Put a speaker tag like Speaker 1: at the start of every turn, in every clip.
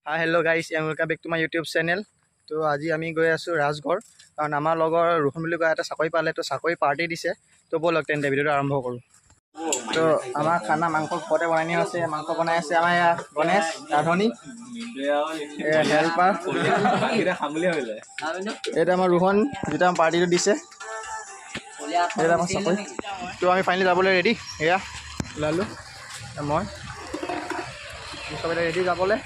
Speaker 1: Hi, hello guys, and welcome back to my YouTube channel. তো আজি আমি গৈ আছো ৰাজগড় কাৰণ আমাৰ লগৰ ৰোহন বুলি কোৱা এটা চাকৰি পালে তো চাকৰি পাৰ্টি দিছে তো বলক তেন্তে ভিডিঅ'টো আৰম্ভ কৰোঁ। তো আমাৰ খানা মাংস ঘৰতে বনাই নিয়া আছে মাংস বনাই আছে আমাৰ ইয়াৰ গণেশ ৰাধনী হেল্পাৰ এটা আমাৰ ৰোহন যেটা পাৰ্টিটো দিছে এটা আমাৰ চাকৰি তো আমি ফাইনেলি যাবলৈ ৰেডি এয়া ওলালোঁ মই চবে ৰেডি যাবলৈ।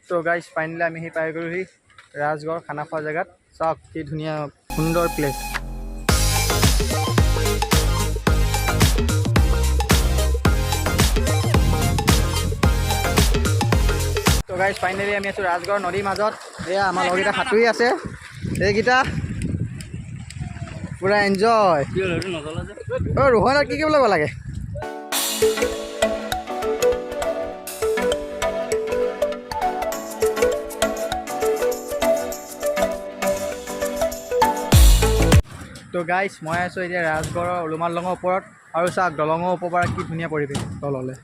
Speaker 1: তো গাইজ ফাইনেলি আমি সেই পাই গ'লোহি ৰাজগড় খানা খোৱা জেগাত। চাওক কি ধুনীয়া সুন্দৰ প্লেচ। তো গাইজ ফাইনেলি আমি আছোঁ ৰাজগড় নদীৰ মাজত। এয়া আমাৰ লগকেইটা সাঁতুৰি আছে, এইকেইটা পূৰা এনজয়। অ' ৰোহনত কি কৰিব লাগে? তো গাইজ মই আছোঁ এতিয়া ৰাজগড়ৰ উলুমাল দলঙৰ ওপৰত আৰু চাওক দলঙৰ ওপৰৰ পৰা কি ধুনীয়া পৰিৱেশ তললৈ।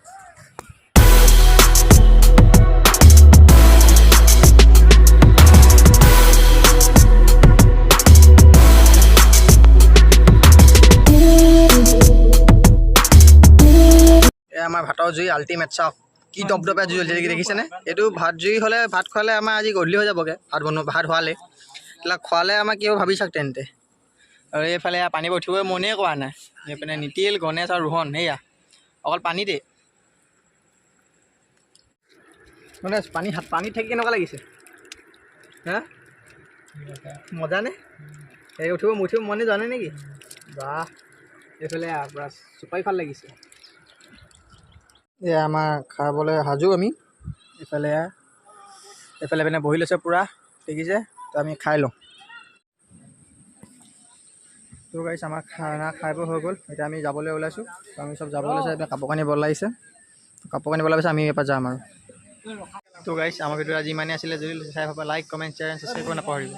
Speaker 1: এয়া আমাৰ ভাতৰ জুই আল্টিমেট। চাওক কি দপদপীয়া জুই জ্বলি দেখিছেনে? এইটো ভাত জুই হ'লে ভাত খোৱালে আমাৰ আজি গধূলি হৈ যাবগৈ। ভাত হোৱালে এইবিলাক খোৱালে আমাৰ কি হ'ব ভাবি চাওক তেন্তে। আৰু এইফালে পানীবোৰ উঠিবই মনেই কৰা নাই। এইপিনে নিতিল গণেশ আৰু ৰোহন সেয়া অকল পানীতে। গণেশ পানীত থাকি কেনেকুৱা লাগিছে? হা মজা নে? এই উঠিব মনে জানে নেকি? বাহ, এইফালে পূৰা চুপাৰি ভাল লাগিছে। এয়া আমাৰ খাবলৈ সাজু আমি। এইফালে পিনে বহি লৈছে পূৰা দেখিছে। তো আমি খাই লওঁ। তো গাইছ আমাৰ খানা খাই বৈ হৈ গ'ল। এতিয়া আমি যাবলৈ ওলাইছোঁ। তো আমি চব যাবলৈ ওলাইছোঁ। এতিয়া কাপোৰ কানি বদলাইছে। কাপোৰ কানি বদলাই পিছত আমি এৰপৰা যাম আৰু। তো গাইছ আমাৰ ভিডিঅ' আজি ইমানেই আছিলে। যদি চাই ভাল পায় like comment share and subscribe কৰিব নাপাহৰিব।